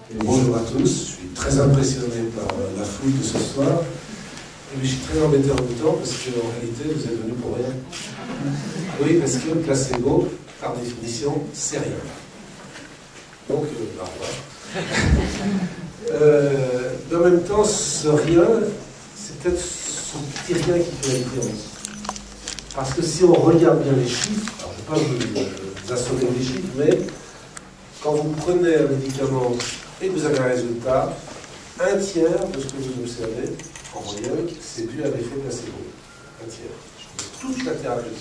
Et bonjour à tous, je suis très impressionné par la foule de ce soir. Et je suis très embêté en même temps parce qu'en réalité, vous êtes venus pour rien. Oui, parce que le placebo, par définition, c'est rien. Donc, au revoir. En même temps, ce rien, c'est peut-être ce petit rien qui fait la différence. Parce que si on regarde bien les chiffres, alors je ne vais pas vous assommer les chiffres, mais quand vous prenez un médicament et que vous avez un résultat, un tiers de ce que vous observez, en moyenne, c'est dû à l'effet placebo. Un tiers. Toute la thérapeutique.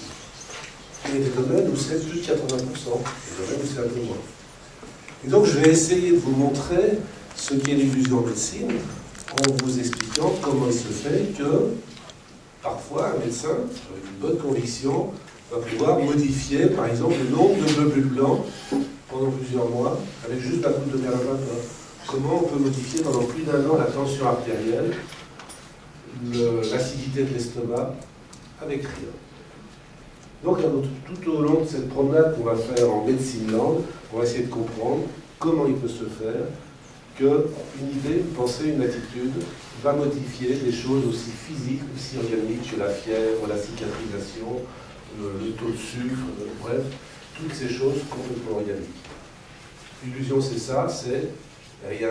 Il y a des domaines où c'est plus de 80%, des domaines où c'est un peu moins. Et donc je vais essayer de vous montrer ce qu'est l'illusion en médecine, en vous expliquant comment il se fait que, parfois, un médecin, avec une bonne conviction, va pouvoir modifier, par exemple, le nombre de globules blancs pendant plusieurs mois, avec juste la poudre de perlimpinpin. Comment on peut modifier pendant plus d'un an la tension artérielle, l'acidité de l'estomac, avec rien. Donc, tout au long de cette promenade qu'on va faire en médecine langue, on va essayer de comprendre comment il peut se faire qu'une idée, une pensée, une attitude va modifier des choses aussi physiques, aussi organiques que la fièvre, la cicatrisation, le taux de sucre, bref, toutes ces choses complètement organiques. L'illusion, c'est ça, c'est rien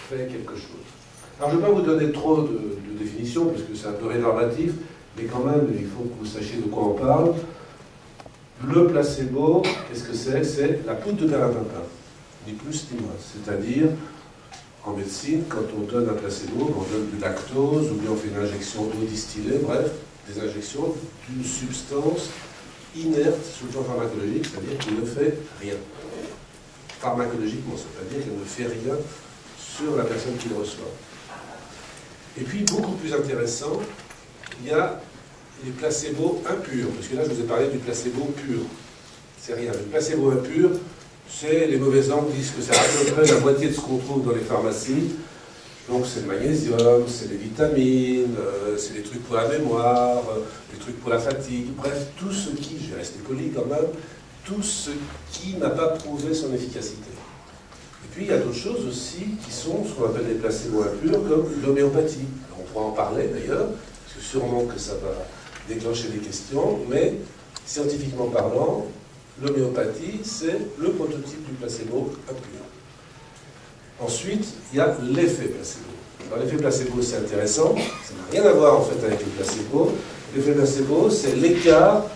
fait quelque chose. Alors, je ne vais pas vous donner trop de définitions, parce que c'est un peu rénormatif, mais quand même, il faut que vous sachiez de quoi on parle. Le placebo, qu'est-ce que c'est? C'est la poudre de perlimpinpin, ni plus ni moins. C'est-à-dire, en médecine, quand on donne un placebo, on donne du lactose, ou bien on fait une injection d'eau distillée, bref, des injections d'une substance inerte sur le plan pharmacologique, c'est-à-dire qu'il ne fait rien. Pharmacologiquement, c'est-à-dire qu'elle ne fait rien sur la personne qui le reçoit. Et puis, beaucoup plus intéressant, il y a les placebos impurs, parce que là, je vous ai parlé du placebo pur. C'est rien. Le placebo impur, c'est les mauvais angles disent que c'est à peu près la moitié de ce qu'on trouve dans les pharmacies. Donc, c'est le magnésium, c'est les vitamines, c'est les trucs pour la mémoire, les trucs pour la fatigue, bref, tout ce qui, je vais rester poli quand même, tout ce qui n'a pas prouvé son efficacité. Et puis, il y a d'autres choses aussi qui sont ce qu'on appelle les placebos impurs, comme l'homéopathie. On pourra en parler d'ailleurs, parce que sûrement que ça va déclencher des questions, mais scientifiquement parlant, l'homéopathie, c'est le prototype du placebo impur. Ensuite, il y a l'effet placebo. Alors, l'effet placebo, c'est intéressant, ça n'a rien à voir en fait avec le placebo. L'effet placebo, c'est l'écart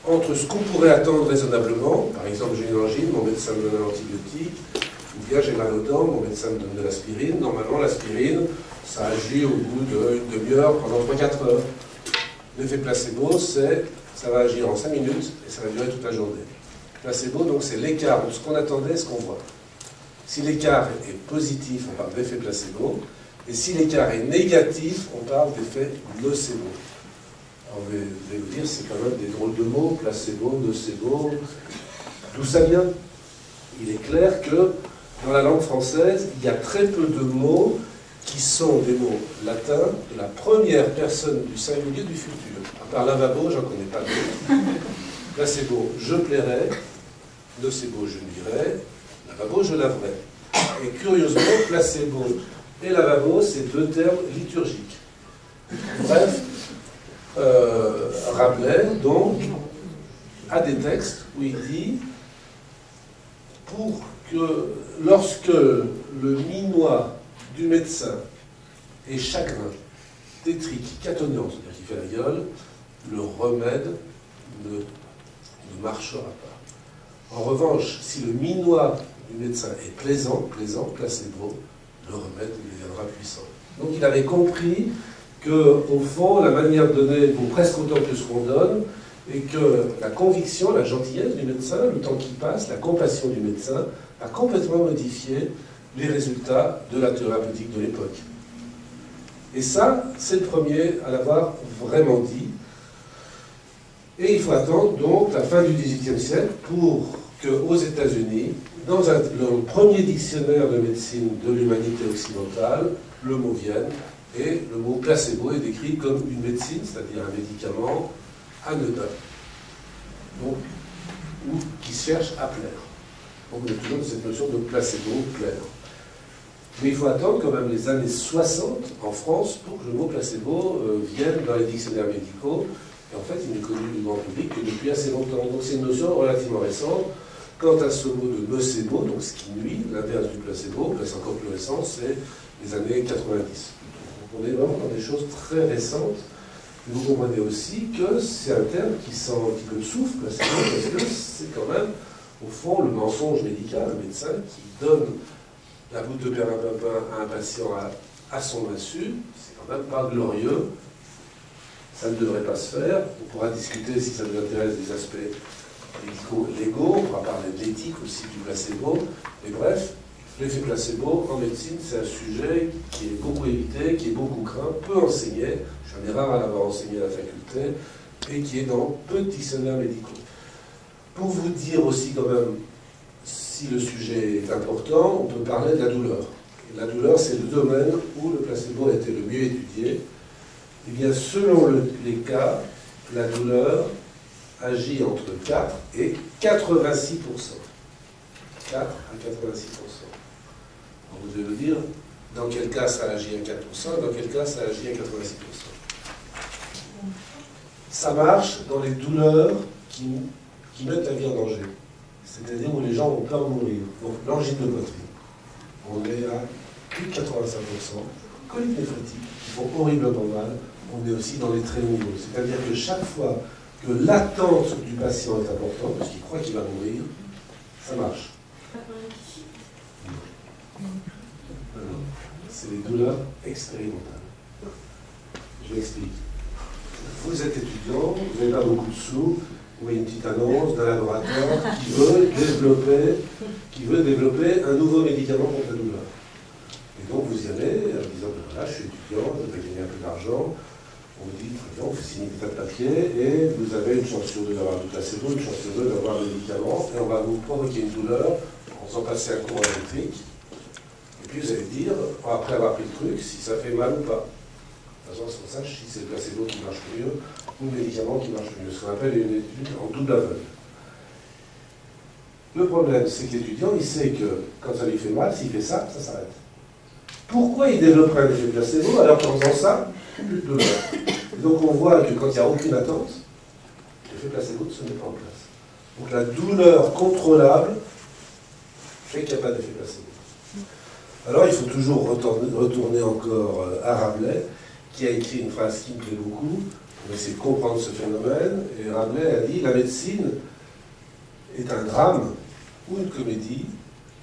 entre ce qu'on pourrait attendre raisonnablement, par exemple j'ai une angine, mon médecin me donne un antibiotique, ou bien j'ai mal aux dents, mon médecin me donne de l'aspirine. Normalement, l'aspirine, ça agit au bout d'une demi-heure, pendant 3-4 heures. L'effet placebo, c'est ça va agir en 5 minutes et ça va durer toute la journée. Placebo, donc, c'est l'écart entre ce qu'on attendait et ce qu'on voit. Si l'écart est positif, on parle d'effet placebo, et si l'écart est négatif, on parle d'effet nocebo. Alors, je vais vous dire, c'est quand même des drôles de mots, placebo, nocebo. D'où ça vient? Il est clair que dans la langue française, il y a très peu de mots qui sont des mots latins de la première personne du singulier du futur. À part lavabo, j'en connais pas d'autres. Placebo, je plairai. Nocebo, je nuirai. Lavabo, je laverai. Et curieusement, placebo et lavabo, c'est deux termes liturgiques. Bref, Rabelais, donc, a des textes où il dit pour que lorsque le minois du médecin est chagrin, tétrique, catonnant, c'est-à-dire qu'il fait la gueule, le remède ne marchera pas. En revanche, si le minois du médecin est plaisant, placebo, le remède deviendra puissant. Donc il avait compris qu'au fond, la manière de donner vaut presque autant que ce qu'on donne, et que la conviction, la gentillesse du médecin, le temps qui passe, la compassion du médecin, a complètement modifié les résultats de la thérapeutique de l'époque. Et ça, c'est le premier à l'avoir vraiment dit. Et il faut attendre donc la fin du XVIIIe siècle pour qu'aux États-Unis, dans le premier dictionnaire de médecine de l'humanité occidentale, le mot vienne, et le mot placebo est décrit comme une médecine, c'est-à-dire un médicament anodin, donc, ou qui cherche à plaire. Donc on est toujours dans cette notion de placebo, plaire. Mais il faut attendre quand même les années 60 en France pour que le mot placebo vienne dans les dictionnaires médicaux. Et en fait, il n'est connu du grand public que depuis assez longtemps. Donc c'est une notion relativement récente. Quant à ce mot de nocebo, donc ce qui nuit, l'inverse du placebo, là c'est encore plus récent, c'est les années 90. Donc on est vraiment dans des choses très récentes. Et vous comprenez aussi que c'est un terme qui sent un petit peu le souffle, placebo, parce que c'est quand même, au fond, le mensonge médical, un médecin qui donne la goutte de perlimpinpin à un patient à son insu, c'est quand même pas glorieux. Ça ne devrait pas se faire. On pourra discuter, si ça vous intéresse, des aspects légaux, on pourra parler de l'éthique aussi du placebo. Mais bref, l'effet placebo en médecine, c'est un sujet qui est beaucoup évité, qui est beaucoup craint, peu enseigné. J'en ai rare à l'avoir enseigné à la faculté, et qui est dans peu de dictionnaires médicaux. Pour vous dire aussi quand même, si le sujet est important, on peut parler de la douleur. Et la douleur, c'est le domaine où le placebo a été le mieux étudié. Eh bien, selon les cas, la douleur agit entre 4 et 86%. 4 à 86%. Donc vous devez me dire dans quel cas ça agit à 4%, dans quel cas ça agit à 86%. Ça marche dans les douleurs qui mettent la vie en danger. C'est-à-dire où les gens ont peur de mourir. Donc l'angine de poitrine, on est à plus de 85%. Coliques néphrétiques, qui font horriblement mal, on est aussi dans les très hauts niveaux. C'est-à-dire que chaque fois que l'attente du patient est importante, parce qu'il croit qu'il va mourir, ça marche. C'est des douleurs expérimentales. Je l'explique. Vous êtes étudiant, vous n'avez pas beaucoup de sous, vous voyez une petite annonce d'un laboratoire qui veut développer un nouveau médicament contre la douleur. Et donc vous y allez en disant, voilà, je suis étudiant, je vais gagner un peu d'argent. On vous dit, très bien, vous signez des tas de papiers et vous avez une chance sur deux d'avoir du placebo, une chance sur deux d'avoir le médicament, et on va vous provoquer une douleur en faisant passer un courant électrique. Et puis vous allez dire, après avoir pris le truc, si ça fait mal ou pas. De toute façon, on sache si c'est le placebo qui marche mieux ou le médicament qui marche mieux. Ce qu'on appelle une étude en double aveugle. Le problème, c'est que l'étudiant, il sait que quand ça lui fait mal, s'il fait ça, ça s'arrête. Pourquoi il développerait un effet placebo alors qu'en faisant ça, plus de douleur? Donc on voit que quand il n'y a aucune attente, l'effet placebo ne se met pas en place. Donc la douleur contrôlable fait qu'il n'y a pas d'effet placebo. Alors il faut toujours retourner encore à Rabelais, qui a écrit une phrase qui me plaît beaucoup, pour essayer de comprendre ce phénomène. Et Rabelais a dit, la médecine est un drame ou une comédie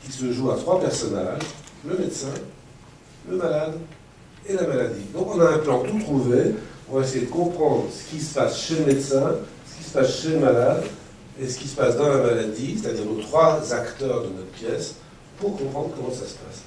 qui se joue à trois personnages, le médecin, le malade et la maladie. Donc on a un plan tout trouvé, on va essayer de comprendre ce qui se passe chez le médecin, ce qui se passe chez le malade et ce qui se passe dans la maladie, c'est-à-dire nos trois acteurs de notre pièce, pour comprendre comment ça se passe.